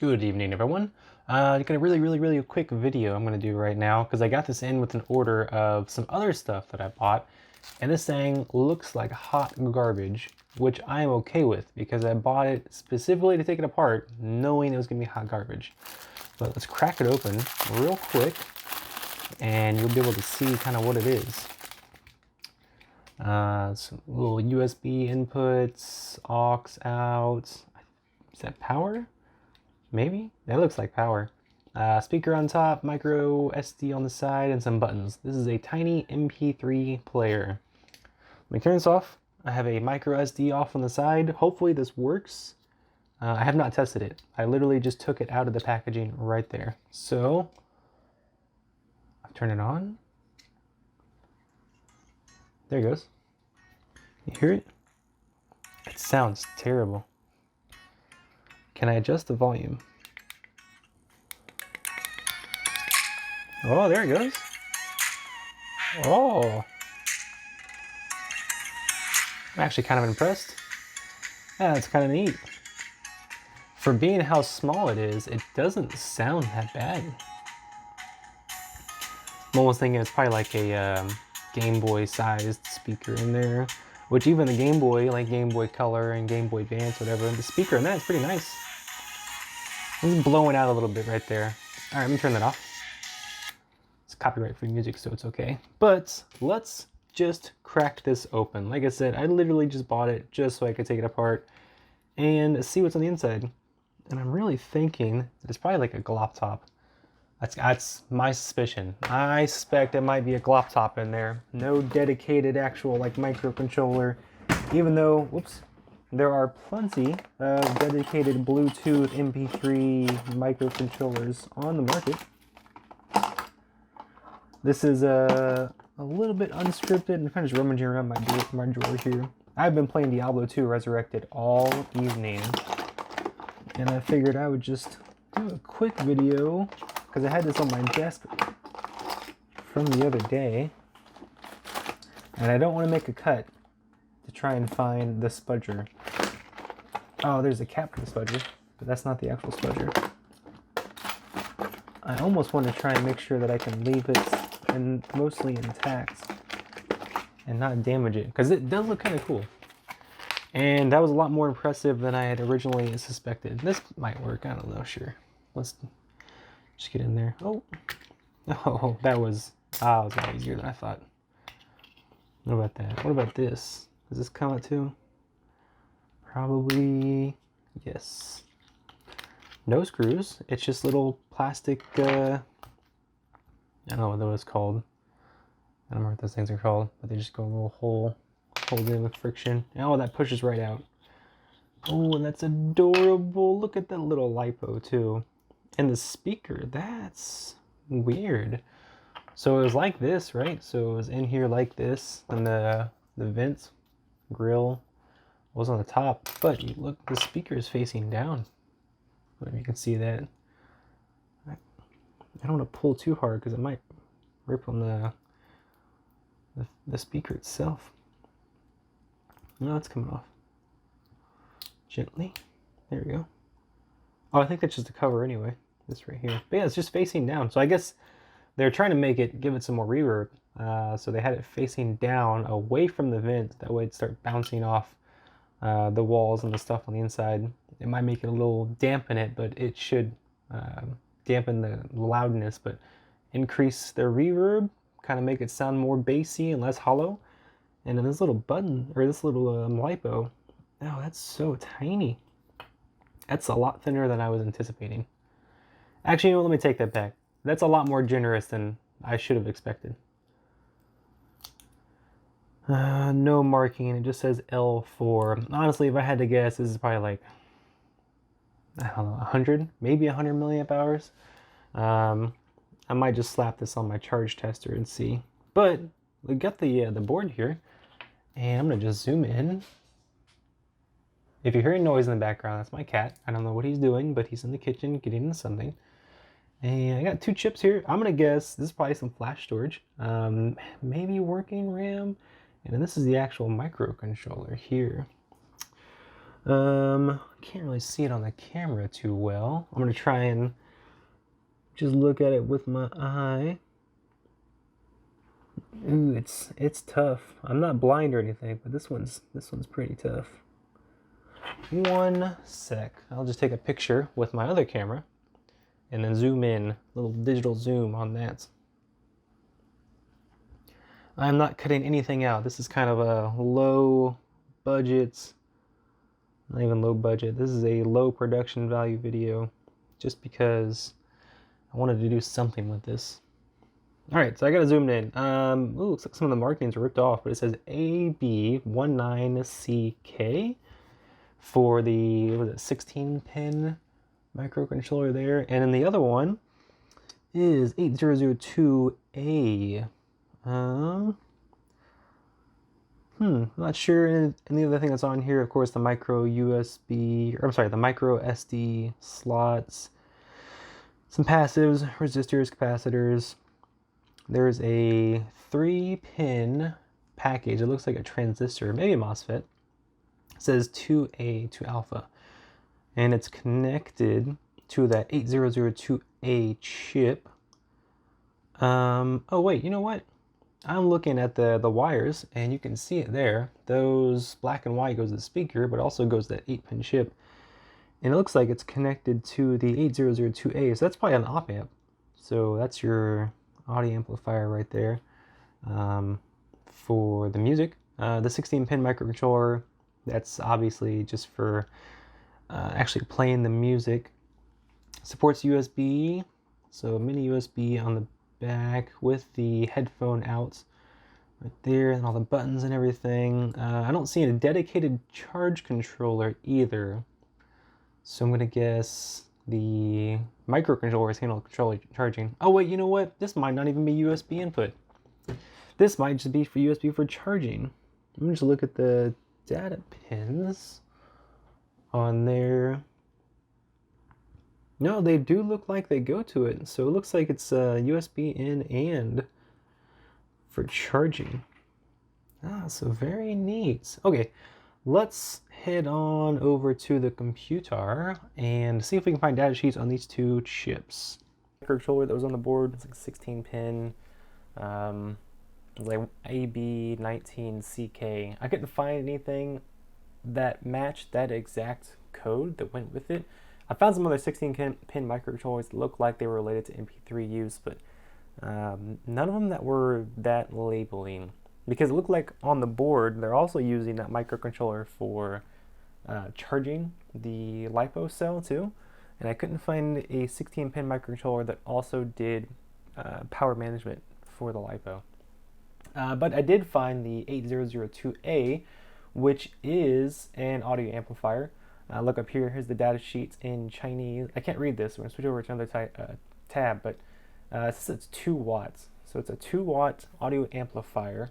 Good evening, everyone. Got a really quick video I'm going to do right now because I got this in with an order of some other stuff that I bought, and this thing looks like hot garbage, which I am okay with because I bought it specifically to take it apart, knowing it was going to be hot garbage. But let's crack it open real quick, and you'll be able to see kind of what it is. Some little USB inputs, aux out. Is that power? Maybe? That looks like power. Speaker on top, micro SD on the side, and some buttons. This is a tiny MP3 player. Let me turn this off. I have a micro SD off on the side. Hopefully this works. I have not tested it. I literally just took it out of the packaging right there. So, I've turned it on. There it goes. You hear it? It sounds terrible. Can I adjust the volume? Oh, there it goes. Oh. I'm actually kind of impressed. Yeah, that's kind of neat. For being how small it is, it doesn't sound that bad. I'm almost thinking it's probably like a Game Boy sized speaker in there. Which even the Game Boy, like Game Boy Color and Game Boy Advance, whatever, the speaker in that is pretty nice. It's blowing out a little bit right there. Alright, let me turn that off. It's copyright free music, so it's okay. But let's just crack this open. Like I said, I literally just bought it just so I could take it apart and see what's on the inside. And I'm really thinking that it's probably like a glop top. That's my suspicion. I suspect it might be a glop top in there. No dedicated actual like microcontroller, even though, whoops, there are plenty of dedicated Bluetooth MP3 microcontrollers on the market. This is a little bit unscripted. I'm kind of just rummaging around my drawer here. I've been playing Diablo 2 Resurrected all evening, and I figured I would just do a quick video because I had this on my desk from the other day, and I don't want to make a cut to try and find the spudger. Oh, there's a cap for the spudger, but that's not the actual spudger. I almost want to try and make sure that I can leave it mostly intact and not damage it, because it does look kind of cool. And that was a lot more impressive than I had originally suspected. This might work, I don't know, sure. Let's just get in there. Oh, that was a lot easier than I thought. What about that? What about this? Does this come out too? Probably yes. No screws. It's just little plastic, I don't know what it's called. I don't remember what those things are called, but they just go in a little hole, hold in with friction. Oh, that pushes right out. Oh, and that's adorable. Look at that little lipo too. And the speaker, that's weird. So it was like this, right? So it was in here like this, and the vent grill was on the top. But you look, the speaker is facing down. I don't know if you can see that. I don't want to pull too hard because it might rip on the speaker itself. No, it's coming off. Gently. There we go. Oh, I think that's just a cover anyway. This right here. But yeah, it's just facing down. So I guess they're trying to give it some more reverb. So they had it facing down away from the vent. That way it'd start bouncing off the walls and the stuff on the inside. It might make it a little dampen it, but it should dampen the loudness, but increase the reverb, kind of make it sound more bassy and less hollow. And then this little button, or this little lipo, oh, that's so tiny. That's a lot thinner than I was anticipating. Actually, you know what, let me take that back. That's a lot more generous than I should have expected. No marking, it just says L4. Honestly, if I had to guess, this is probably like, I don't know, 100, maybe 100 milliamp hours. I might just slap this on my charge tester and see. But we got the board here, and I'm gonna just zoom in. If you're hearing noise in the background, that's my cat. I don't know what he's doing, but he's in the kitchen getting into something. And I got 2 chips here. I'm gonna guess this is probably some flash storage, maybe working RAM, and then this is the actual microcontroller here. Can't really see it on the camera too well. I'm gonna try and just look at it with my eye. Ooh, it's tough. I'm not blind or anything, but this one's pretty tough. One sec. I'll just take a picture with my other camera and then zoom in, little digital zoom on that. I'm not cutting anything out. This is kind of a low budget, not even low budget. This is a low production value video just because I wanted to do something with this. All right, so I got it zoomed in. Ooh, looks like some of the markings are ripped off, but it says AB19CK for the, what was it, 16-pin microcontroller there. And then the other one is 8002A. Not sure. And the other thing that's on here, of course, the micro USB, or I'm sorry, the micro SD slots, some passives, resistors, capacitors. There's a 3-pin package. It looks like a transistor, maybe a MOSFET. It says 2A to alpha, and it's connected to that 8002A chip. Oh wait, you know what? I'm looking at the wires, and you can see it there. Those black and white goes to the speaker, but also goes to that 8-pin chip. And it looks like it's connected to the 8002A, so that's probably an op amp. So that's your audio amplifier right there for the music. The 16-pin microcontroller, that's obviously just for actually playing the music. Supports USB, so mini USB on the back with the headphone outs right there, and all the buttons and everything. I don't see a dedicated charge controller either, so I'm gonna guess the microcontroller is handle control charging. Oh wait, you know what? This might not even be USB input. This might just be for USB for charging. Let me just look at the data pins on there. No, they do look like they go to it. So it looks like it's USB in and for charging. Ah, so very neat. Okay, let's head on over to the computer and see if we can find data sheets on these two chips. Microcontroller that was on the board, it's like 16-pin, like AB19CK. I couldn't find anything that matched that exact code that went with it. I found some other 16-pin microcontrollers that looked like they were related to MP3 use, but none of them that were that labeling. Because it looked like on the board, they're also using that microcontroller for charging the LiPo cell too. And I couldn't find a 16-pin microcontroller that also did power management for the LiPo. But I did find the 8002A, which is an audio amplifier. Look up here, here's the data sheets in Chinese. I can't read this, so we're gonna switch over to another tab, but it says it's 2 watts. So it's a 2-watt audio amplifier.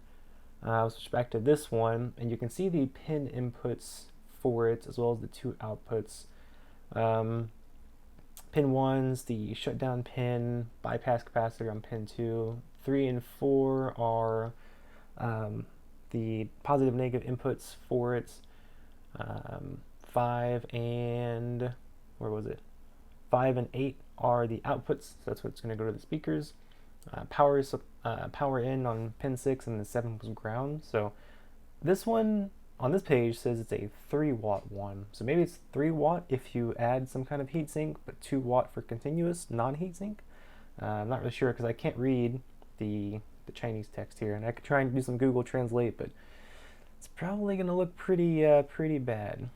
I'll switch back to this one, and you can see the pin inputs for it, as well as the 2 outputs. Pin 1's the shutdown pin, bypass capacitor on pin 2. 3 and 4 are the positive negative inputs for it. 5 and, where was it? 5 and 8 are the outputs, so that's what's going to go to the speakers. Power in on pin 6, and the 7 was ground. So this one on this page says it's a 3-watt one. So maybe it's 3 watt if you add some kind of heatsink, but 2 watt for continuous non-heatsink. I'm not really sure because I can't read the Chinese text here, and I could try and do some Google Translate, but it's probably going to look pretty bad.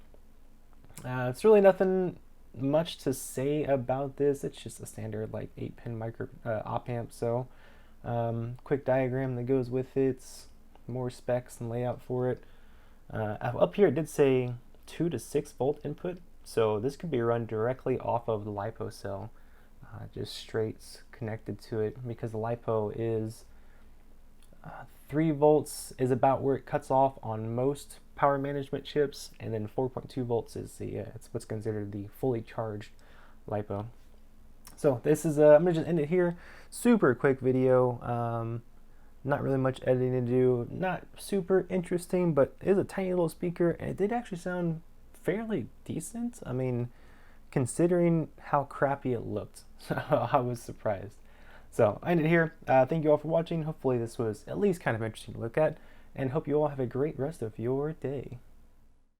It's really nothing much to say about this. It's just a standard like 8-pin micro op amp. So quick diagram that goes with it, more specs and layout for it. Up here it did say 2 to 6 volt input, so this could be run directly off of the LiPo cell, just straight connected to it, because the LiPo is 3 volts is about where it cuts off on most power management chips, and then 4.2 volts is it's what's considered the fully charged LiPo. So this is I'm gonna just end it here. Super quick video. Not really much editing to do. Not super interesting, but it is a tiny little speaker, and it did actually sound fairly decent. I mean, considering how crappy it looked, I was surprised. So I end it here. Thank you all for watching. Hopefully this was at least kind of interesting to look at, and hope you all have a great rest of your day.